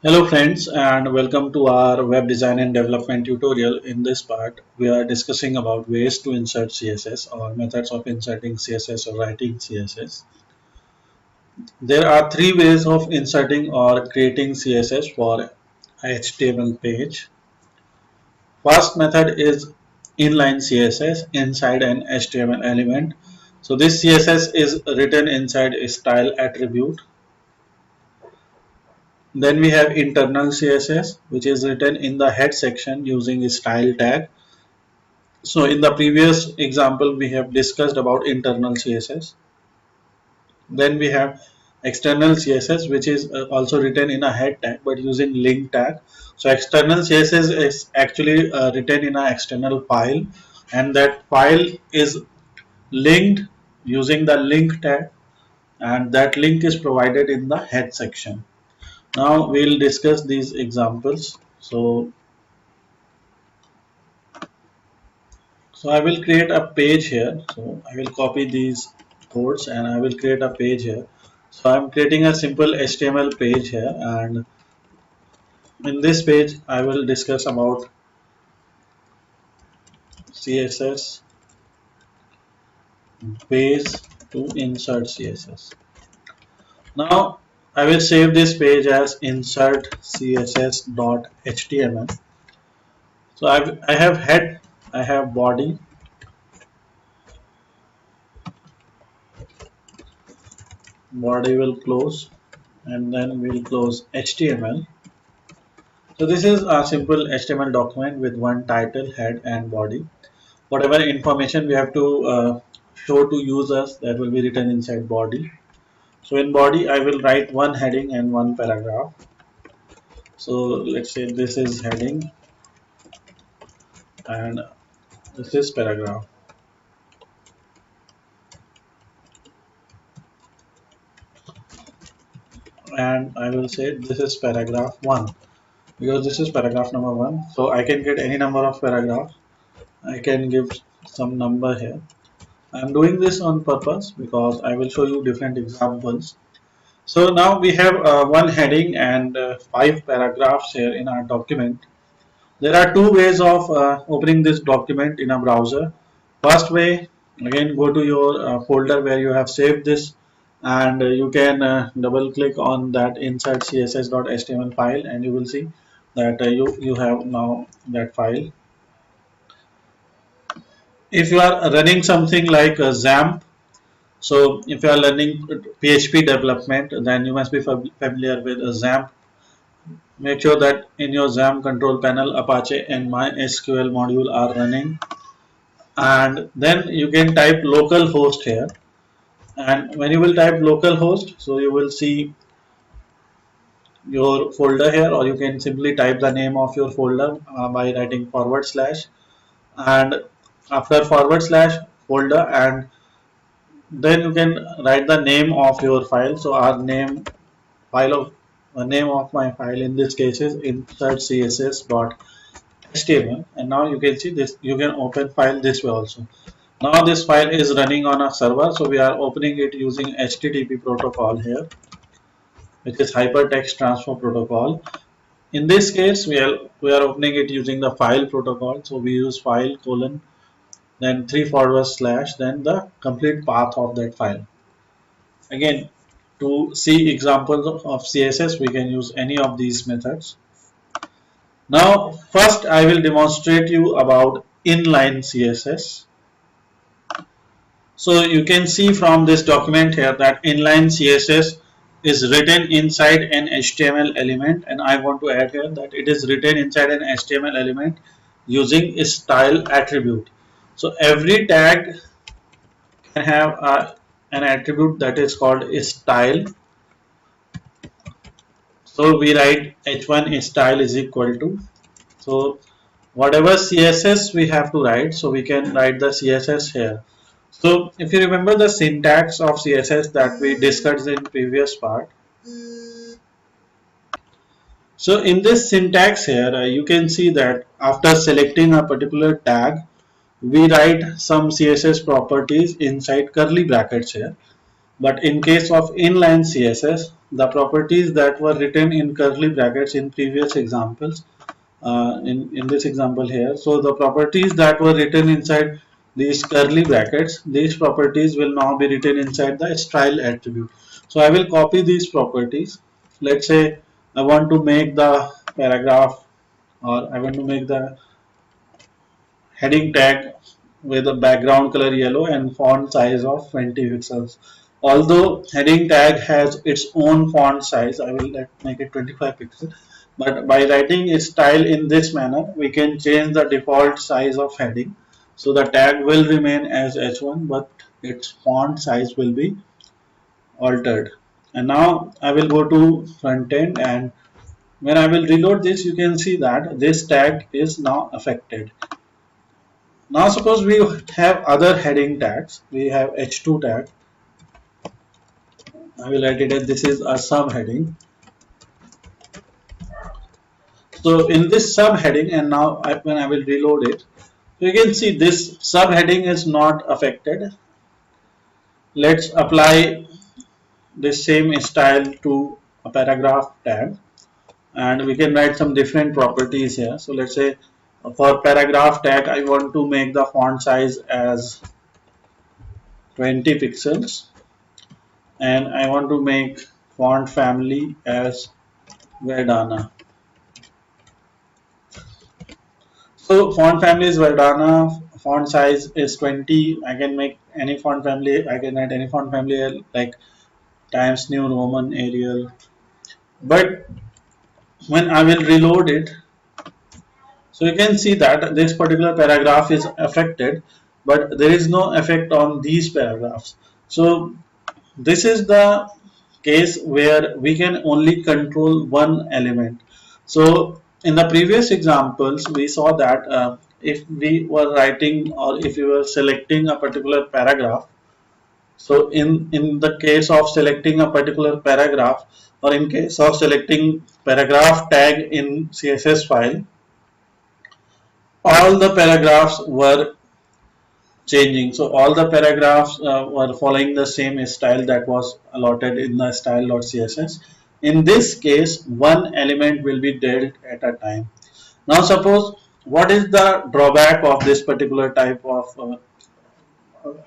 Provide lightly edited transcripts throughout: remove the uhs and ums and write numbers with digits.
Hello friends and welcome to our web design and development tutorial. In this part, we are discussing about ways to insert CSS or methods of inserting CSS or writing CSS. There are three ways of inserting or creating CSS for HTML page. First method is inline CSS inside an HTML element. So this CSS is written inside a style attribute. Then we have internal CSS, which is written in the head section using a style tag. So in the previous example, we have discussed about internal CSS. Then we have external CSS, which is also written in a head tag but using link tag. So external CSS is actually written in an external file, and that file is linked using the link tag, and that link is provided in the head section. Now we'll discuss these examples. So I will create a page here. So I will copy these codes and I will create a page here. So I'm creating a simple HTML page here, and in this page I will discuss about CSS ways to insert CSS. Now I will save this page as insert css.html. So I have head, I have body, body will close, and then we'll close HTML. So this is a simple HTML document with one title, head and body. Whatever information we have to show to users, that will be written inside body. So in body I will write one heading and one paragraph. So let's say this is heading and this is paragraph. And I will say this is paragraph 1 because this is paragraph number 1. So I can get any number of paragraphs. I can give some number here. I'm doing this on purpose because I will show you different examples. So now we have one heading and 5 paragraphs here in our document. There are two ways of opening this document in a browser. First way, again go to your folder where you have saved this, and you can double click on that insert css.html file, and you will see that you have now that file. If you are running something like XAMPP, so if you are learning PHP development, then you must be familiar with XAMPP. Make sure that in your XAMPP control panel, Apache and MySQL module are running. And then you can type localhost here. And when you will type localhost, so you will see your folder here, or you can simply type the name of your folder by writing /, and after / folder, and then you can write the name of your file. So our name file of name of my file in this case is insert css.html, and now you can see this. You can open file this way also. Now this file is running on a server, so we are opening it using HTTP protocol here, which is Hypertext Transfer Protocol. In this case, we are opening it using the file protocol. So we use file : then 3 / then the complete path of that file. Again, to see examples of CSS, we can use any of these methods. Now, first I will demonstrate you about inline CSS. So you can see from this document here that inline CSS is written inside an HTML element, and I want to add here that it is written inside an HTML element using a style attribute. So every tag can have an attribute that is called a style. So we write h1 style is equal to, so whatever CSS we have to write, so we can write the CSS here. So if you remember the syntax of CSS that we discussed in previous part, so in this syntax here you can see that after selecting a particular tag, we write some CSS properties inside curly brackets here. But in case of inline CSS, the properties that were written in curly brackets in previous examples, in this example here. So the properties that were written inside these curly brackets, these properties will now be written inside the style attribute. So I will copy these properties. Let's say I want to make the paragraph, or I want to make the heading tag with a background color yellow and font size of 20 pixels. Although heading tag has its own font size, I will make it 25 pixels. But by writing its style in this manner, we can change the default size of heading. So the tag will remain as h1, but its font size will be altered. And now I will go to front end, and when I will reload this, you can see that this tag is now affected. Now suppose we have other heading tags. We have h2 tag. I will write it as this is a subheading. So in this subheading, and now when I will reload it, you can see this subheading is not affected. Let's apply this same style to a paragraph tag, and we can write some different properties here. So let's say for paragraph tag, I want to make the font size as 20 pixels, and I want to make font family as Verdana. So font family is Verdana, font size is 20. I can make any font family, I can add any font family like Times New Roman, Arial. But when I will reload it, so you can see that this particular paragraph is affected, but there is no effect on these paragraphs. So this is the case where we can only control one element. So in the previous examples, we saw that if we were writing or if we were selecting a particular paragraph, so in the case of selecting a particular paragraph, or in case of selecting paragraph tag in CSS file, all the paragraphs were changing. So all the paragraphs were following the same style that was allotted in the style.css. In this case, one element will be dealt at a time. Now suppose, what is the drawback of this particular type of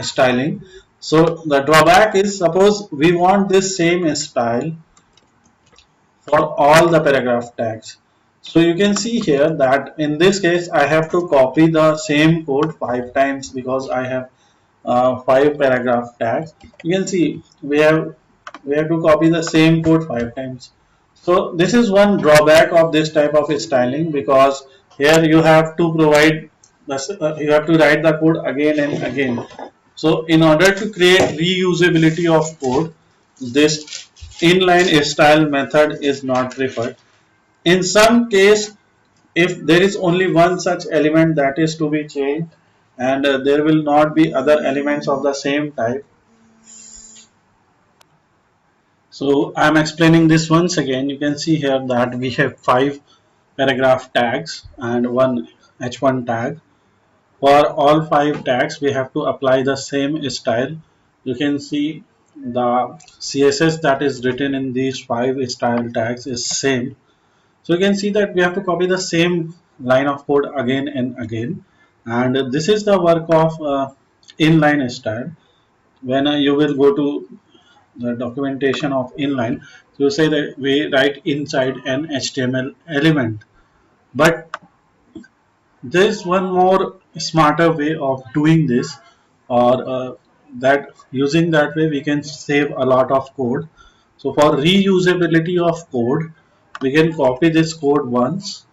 styling? So the drawback is, suppose we want this same style for all the paragraph tags. So you can see here that in this case I have to copy the same code 5 times because I have 5 paragraph tags. You can see we have to copy the same code 5 times. So this is one drawback of this type of styling, because here you have to provide you have to write the code again and again. So in order to create reusability of code, this inline style method is not preferred. In some case, if there is only one such element that is to be changed, and there will not be other elements of the same type. So I am explaining this once again. You can see here that we have 5 paragraph tags and one h1 tag. For all 5 tags, we have to apply the same style. You can see the CSS that is written in these 5 style tags is same. So you can see that we have to copy the same line of code again and again. And this is the work of inline style. When you will go to the documentation of inline, you say that we write inside an HTML element. But there is one more smarter way of doing this, or that using that way we can save a lot of code. So for reusability of code, we can copy this code once.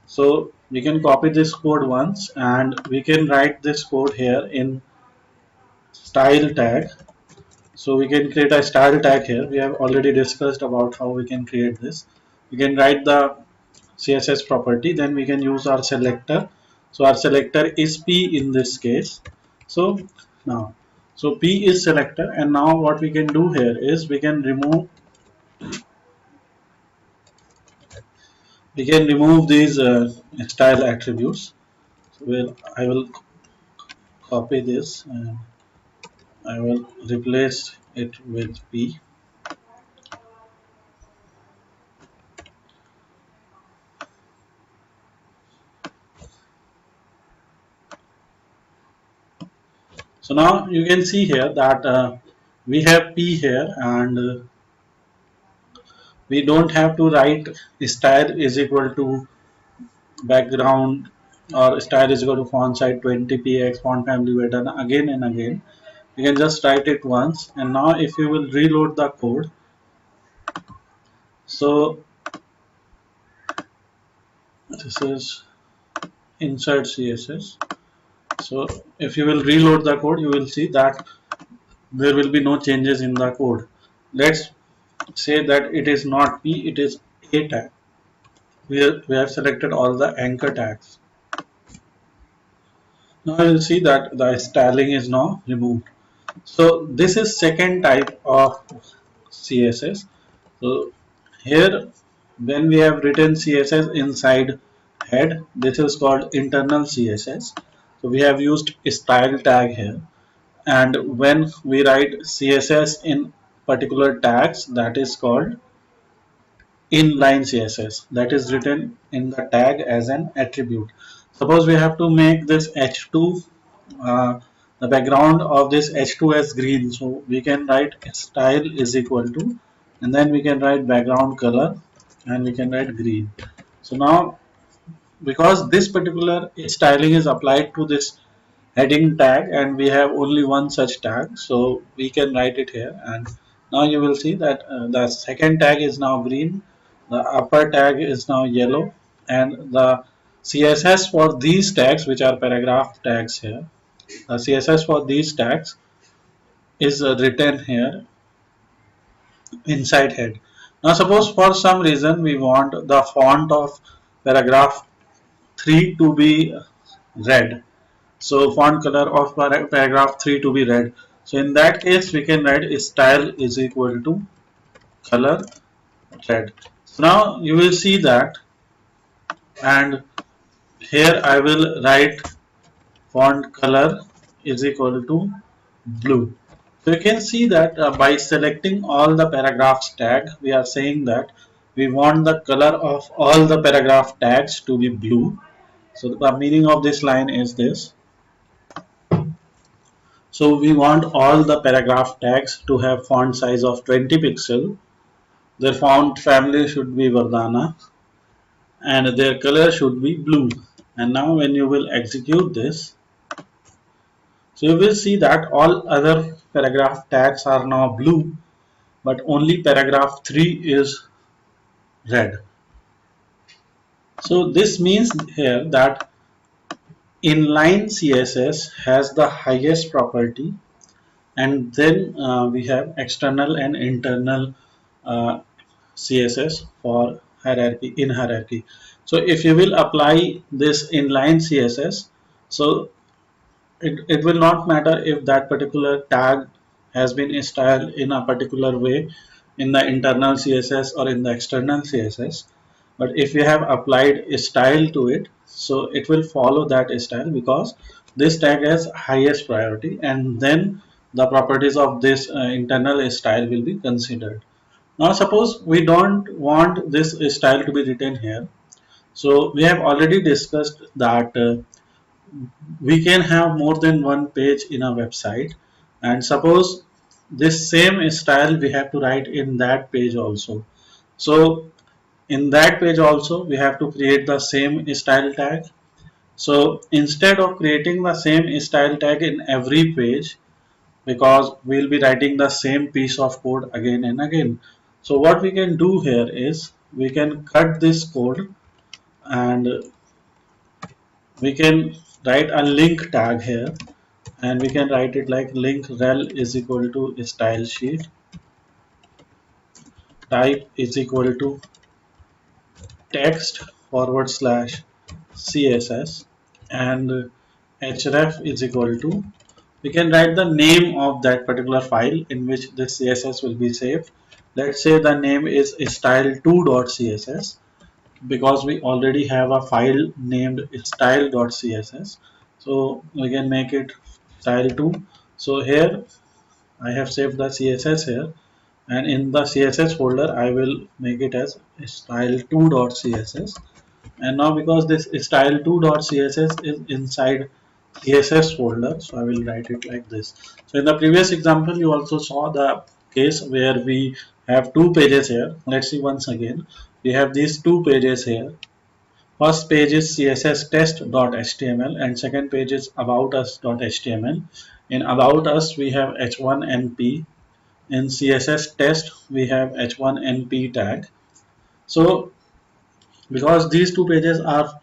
So we can copy this code once and we can write this code here in style tag. So we can create a style tag here. We have already discussed about how we can create this. We can write the CSS property, then we can use our selector. So our selector is P in this case. So now, so P is selector, and now what we can do here is we can remove these style attributes. So I will copy this and I will replace it with P. So now you can see here that we have p here, and we don't have to write style is equal to background, or style is equal to font size 20 px font family weight, and again and again. You can just write it once, and now if you will reload the code, so this is insert css. So if you will reload the code, you will see that there will be no changes in the code. Let's say that it is not p, it is a tag. We have selected all the anchor tags. Now you will see that the styling is now removed. So this is second type of CSS. So here, when we have written CSS inside head, this is called internal CSS. So we have used style tag here, and when we write CSS in particular tags, that is called inline CSS, that is written in the tag as an attribute. Suppose we have to make this h2, the background of this h2 as green, so we can write style is equal to, and then we can write background color, and we can write green. So now, because this particular styling is applied to this heading tag, and we have only one such tag, so we can write it here. And now you will see that the second tag is now green, the upper tag is now yellow, and the CSS for these tags, which are paragraph tags here, the CSS for these tags is written here inside head. Now suppose for some reason we want the font of paragraph 3 to be red, so font color of paragraph 3 to be red. So in that case, we can write style is equal to color red. So now you will see that, and here I will write font color is equal to blue. So you can see that by selecting all the paragraphs tag, we are saying that we want the color of all the paragraph tags to be blue. So the meaning of this line is this. So we want all the paragraph tags to have font size of 20 pixel. Their font family should be Vardhana, and their color should be blue. And now when you will execute this, so you will see that all other paragraph tags are now blue, but only paragraph 3 is red. So this means here that inline CSS has the highest property, and then we have external and internal CSS for hierarchy, in hierarchy. So if you will apply this inline CSS, so it will not matter if that particular tag has been styled in a particular way in the internal CSS or in the external CSS. But if you have applied a style to it, so it will follow that style, because this tag has highest priority, and then the properties of this internal style will be considered. Now suppose we don't want this style to be written here. So we have already discussed that we can have more than one page in a website, and suppose this same style we have to write in that page also. So in that page also we have to create the same style tag. So instead of creating the same style tag in every page, because we'll be writing the same piece of code again and again, so what we can do here is we can cut this code, and we can write a link tag here, and we can write it like link rel is equal to style sheet, type is equal to text forward slash css, and href is equal to, we can write the name of that particular file in which this css will be saved. Let's say the name is style2.css, because we already have a file named style.css, so we can make it style2. So here I have saved the css here, and in the css folder I will make it as style2.css. and now because this style2.css is inside CSS folder. So I will write it like this. So in the previous example, you also saw the case where we have two pages here. Let's see once again. We have these two pages here. First page is CSS test.html and second page is about us.html. In about us, we have h1np. In CSS test, we have h1np tag. So because these two pages are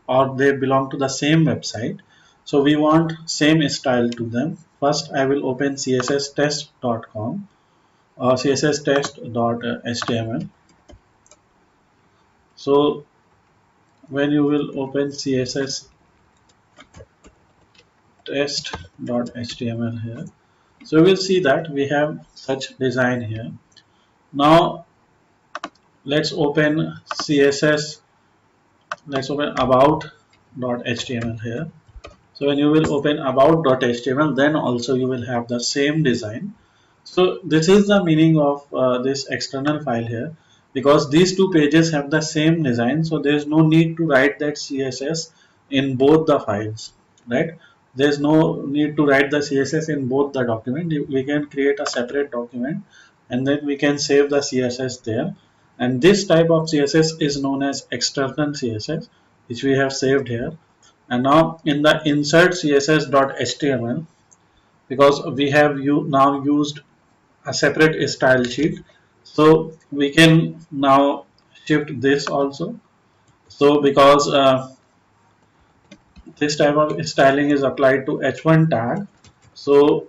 or they belong to the same website, so we want same style to them. First I will open css-test.com or css-test.html. So when you will open css-test.html here, so you will see that we have such design here. Now let's open css, let's open about.html here. So when you will open about.html, then also you will have the same design. So this is the meaning of this external file here, because these two pages have the same design. So there is no need to write that CSS in both the files, right? There is no need to write the CSS in both the document. We can create a separate document and then we can save the CSS there. And this type of CSS is known as external CSS, which we have saved here. And now in the insert css.html, because we have now used a separate style sheet, so we can now shift this also. So because this type of styling is applied to h1 tag, so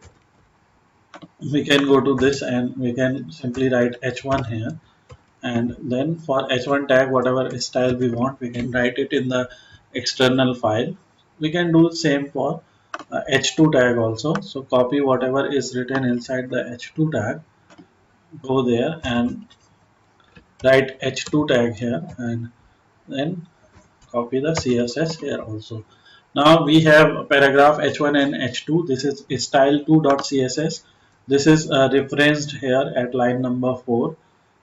we can go to this and we can simply write h1 here, and then for h1 tag whatever style we want, we can write it in the external file. We can do same for h2 tag also. So copy whatever is written inside the h2 tag, go there and write h2 tag here, and then copy the CSS here also. Now we have paragraph h1 and h2. This is style2.css. This is referenced here at line number 4.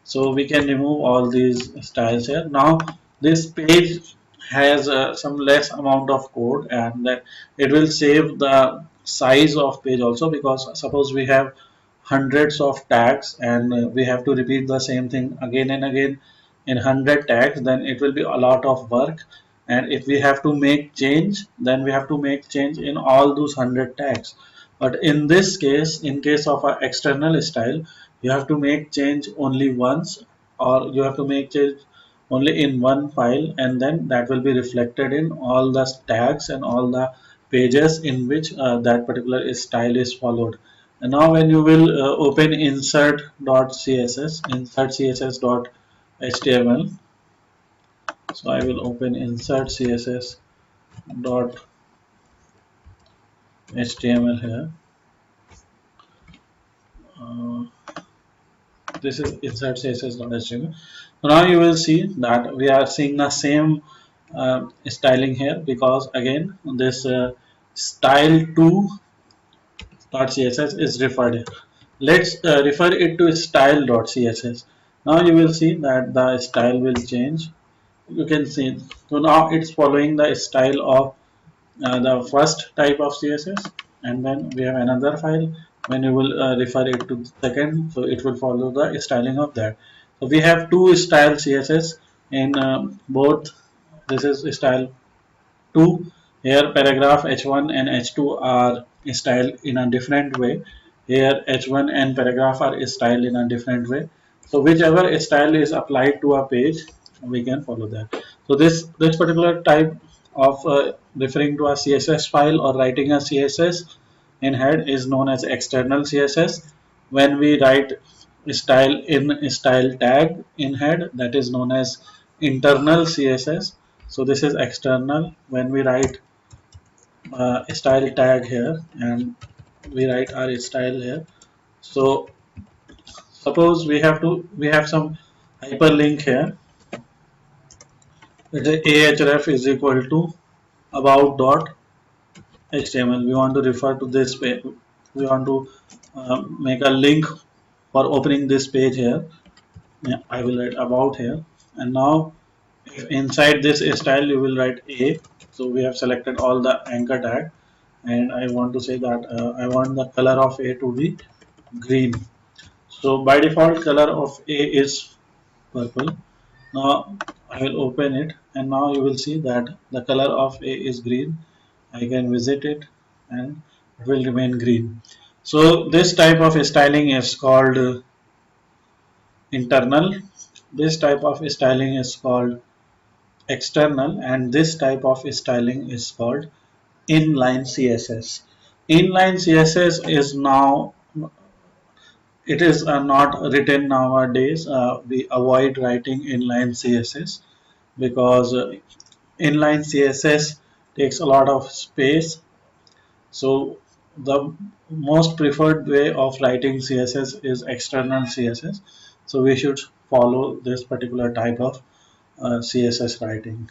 So we can remove all these styles here. Now this page has some less amount of code, and that it will save the size of page also, because suppose we have hundreds of tags and we have to repeat the same thing again and again in 100 tags, then it will be a lot of work. And if we have to make change, then we have to make change in all those 100 tags. But in this case, in case of an external style, you have to make change only once, or you have to make change only in one file, and then that will be reflected in all the tags and all the pages in which that particular style is followed. And now when you will open insert.css, insert css.html, so I will open insert css.html here. Uh, this is insert css.html. So now you will see that we are seeing the same styling here, because again this style2.css is referred here. Let's refer it to style.css. Now you will see that the style will change. You can see, so now it's following the style of the first type of CSS, and then we have another file. When you will refer it to the second, so it will follow the styling of that. So we have two style CSS in both. This is style 2. Here paragraph h1 and h2 are styled in a different way. Here h1 and paragraph are styled in a different way. So whichever style is applied to a page, we can follow that. So this particular type of referring to a CSS file or writing a CSS in head is known as external CSS. When we write style in style tag in head, that is known as internal CSS. So this is external. When we write style tag here and we write our style here, so suppose we have some hyperlink here. Let's say ahref is equal to about dot html. We want to refer to this page. We want to make a link for opening this page here. Yeah, I will write about here, and now inside this style you will write a. So we have selected all the anchor tag. and I want to say that I want the color of A to be green. So by default color of A is purple. Now I will open it, and now you will see that the color of A is green. I can visit it and it will remain green. So this type of styling is called internal. This type of styling is called external, and this type of styling is called inline CSS. Inline CSS is now, it is not written nowadays. We avoid writing inline CSS because inline CSS takes a lot of space. So the most preferred way of writing CSS is external CSS. So we should follow this particular type of CSS writing.